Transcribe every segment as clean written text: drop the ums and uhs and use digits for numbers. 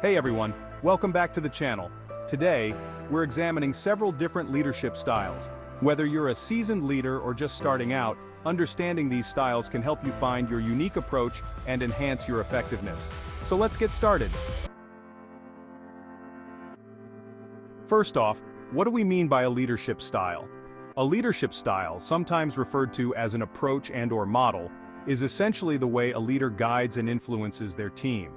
Hey everyone, welcome back to the channel. Today, we're examining several different leadership styles. Whether you're a seasoned leader or just starting out, understanding these styles can help you find your unique approach and enhance your effectiveness. So let's get started. First off, what do we mean by a leadership style? A leadership style, sometimes referred to as an approach and/or model, is essentially the way a leader guides and influences their team.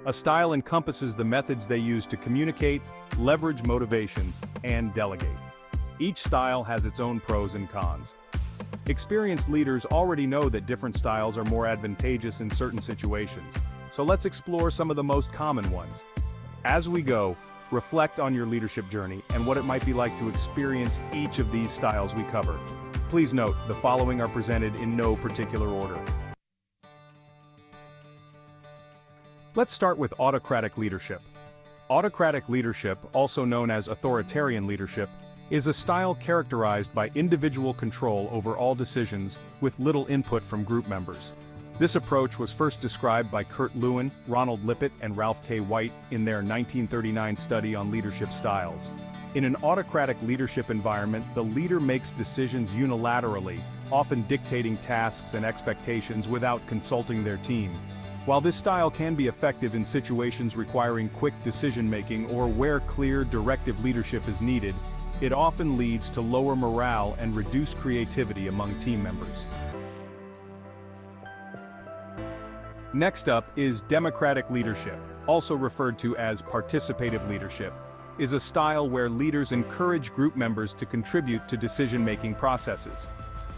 A style encompasses the methods they use to communicate, leverage motivations, and delegate. Each style has its own pros and cons. Experienced leaders already know that different styles are more advantageous in certain situations, so let's explore some of the most common ones. As we go, reflect on your leadership journey and what it might be like to experience each of these styles we cover. Please note, the following are presented in no particular order. Let's start with autocratic leadership. Autocratic leadership, also known as authoritarian leadership, is a style characterized by individual control over all decisions with little input from group members. This approach was first described by Kurt Lewin, Ronald Lippitt, and Ralph K. White in their 1939 study on leadership styles. In an autocratic leadership environment, the leader makes decisions unilaterally, often dictating tasks and expectations without consulting their team. While this style can be effective in situations requiring quick decision-making or where clear, directive leadership is needed, it often leads to lower morale and reduced creativity among team members. Next up is democratic leadership, also referred to as participative leadership, is a style where leaders encourage group members to contribute to decision-making processes.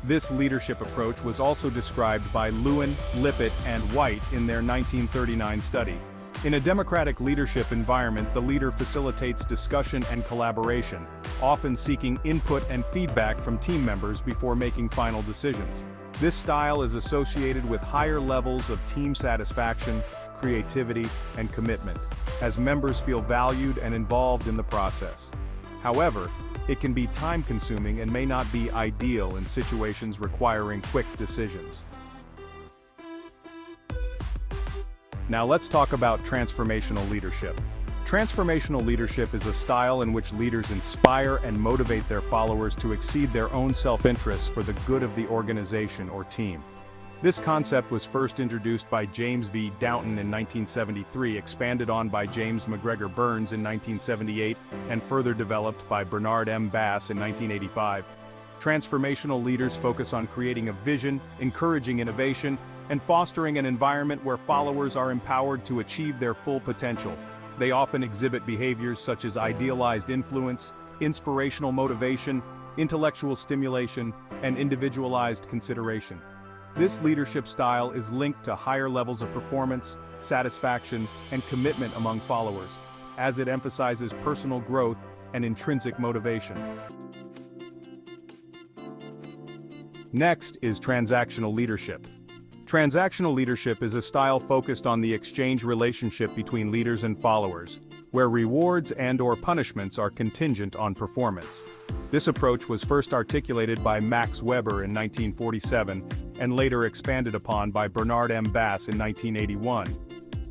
This leadership approach was also described by Lewin, Lippitt, and White in their 1939 study. In a democratic leadership environment, the leader facilitates discussion and collaboration, often seeking input and feedback from team members before making final decisions. This style is associated with higher levels of team satisfaction, creativity, and commitment, as members feel valued and involved in the process. However, it can be time-consuming and may not be ideal in situations requiring quick decisions. Now let's talk about transformational leadership. Transformational leadership is a style in which leaders inspire and motivate their followers to exceed their own self-interests for the good of the organization or team. This concept was first introduced by James V. Downton in 1973, expanded on by James McGregor Burns in 1978, and further developed by Bernard M. Bass in 1985. Transformational leaders focus on creating a vision, encouraging innovation, and fostering an environment where followers are empowered to achieve their full potential. They often exhibit behaviors such as idealized influence, inspirational motivation, intellectual stimulation, and individualized consideration. This leadership style is linked to higher levels of performance, satisfaction, and commitment among followers, as it emphasizes personal growth and intrinsic motivation. Next is transactional leadership. Transactional leadership is a style focused on the exchange relationship between leaders and followers, where rewards and/or punishments are contingent on performance. This approach was first articulated by Max Weber in 1947, and later expanded upon by Bernard M. Bass in 1981.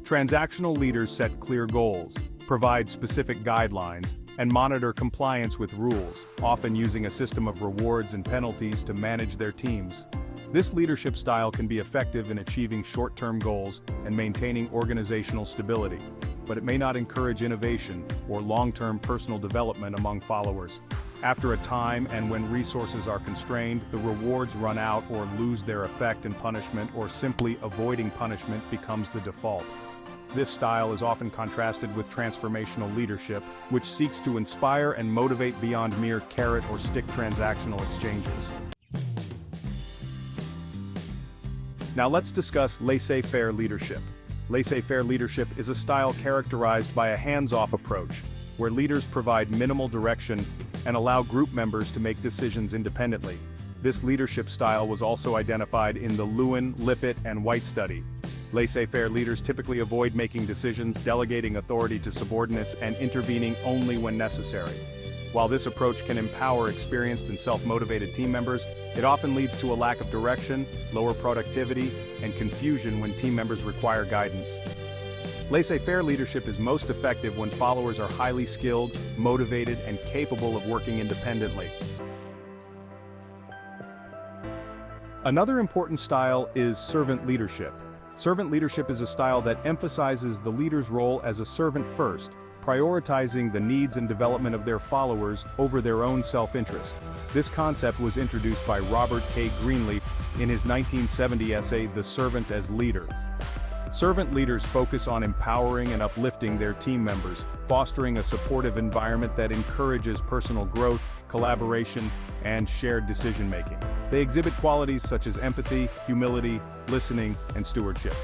Transactional leaders set clear goals, provide specific guidelines, and monitor compliance with rules, often using a system of rewards and penalties to manage their teams. This leadership style can be effective in achieving short-term goals and maintaining organizational stability, but it may not encourage innovation or long-term personal development among followers. After a time and when resources are constrained, the rewards run out or lose their effect, and punishment or simply avoiding punishment becomes the default. This style is often contrasted with transformational leadership, which seeks to inspire and motivate beyond mere carrot or stick transactional exchanges. Now let's discuss laissez-faire leadership. Laissez-faire leadership is a style characterized by a hands-off approach, where leaders provide minimal direction and allow group members to make decisions independently. This leadership style was also identified in the Lewin, Lippitt, and White study. Laissez-faire leaders typically avoid making decisions, delegating authority to subordinates, and intervening only when necessary. While this approach can empower experienced and self-motivated team members, it often leads to a lack of direction, lower productivity, and confusion when team members require guidance. Laissez-faire leadership is most effective when followers are highly skilled, motivated, and capable of working independently. Another important style is servant leadership. Servant leadership is a style that emphasizes the leader's role as a servant first, prioritizing the needs and development of their followers over their own self-interest. This concept was introduced by Robert K. Greenleaf in his 1970 essay, The Servant as Leader. Servant leaders focus on empowering and uplifting their team members, fostering a supportive environment that encourages personal growth, collaboration, and shared decision-making. They exhibit qualities such as empathy, humility, listening, and stewardship.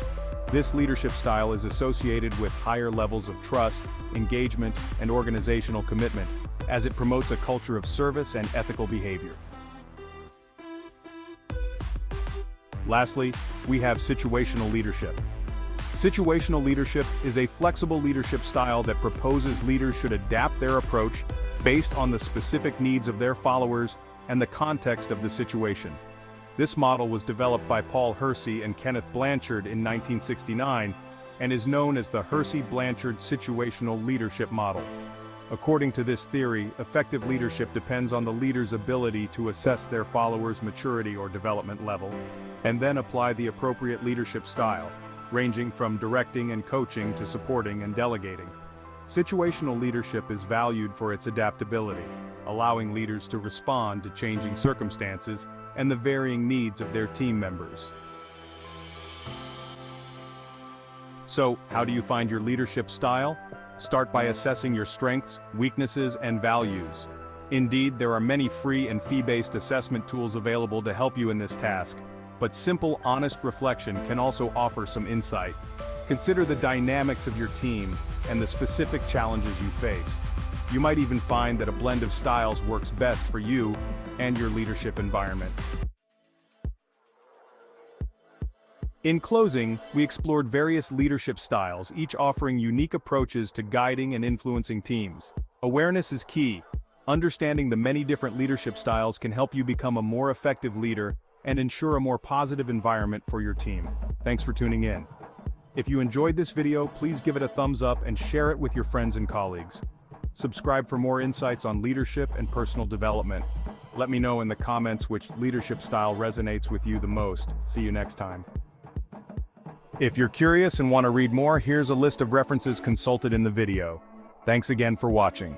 This leadership style is associated with higher levels of trust, engagement, and organizational commitment, as it promotes a culture of service and ethical behavior. Lastly, we have situational leadership. Situational leadership is a flexible leadership style that proposes leaders should adapt their approach based on the specific needs of their followers and the context of the situation. This model was developed by Paul Hersey and Kenneth Blanchard in 1969 and is known as the Hersey-Blanchard Situational Leadership Model. According to this theory, effective leadership depends on the leader's ability to assess their followers' maturity or development level, and then apply the appropriate leadership style, ranging from directing and coaching to supporting and delegating. Situational leadership is valued for its adaptability, allowing leaders to respond to changing circumstances and the varying needs of their team members. So, how do you find your leadership style? Start by assessing your strengths, weaknesses, and values. Indeed, there are many free and fee-based assessment tools available to help you in this task, but simple, honest reflection can also offer some insight. Consider the dynamics of your team and the specific challenges you face. You might even find that a blend of styles works best for you and your leadership environment. In closing, we explored various leadership styles, each offering unique approaches to guiding and influencing teams. Awareness is key. Understanding the many different leadership styles can help you become a more effective leader and ensure a more positive environment for your team. Thanks for tuning in. If you enjoyed this video, please give it a thumbs up and share it with your friends and colleagues. Subscribe for more insights on leadership and personal development. Let me know in the comments which leadership style resonates with you the most. See you next time. If you're curious and want to read more, here's a list of references consulted in the video. Thanks again for watching.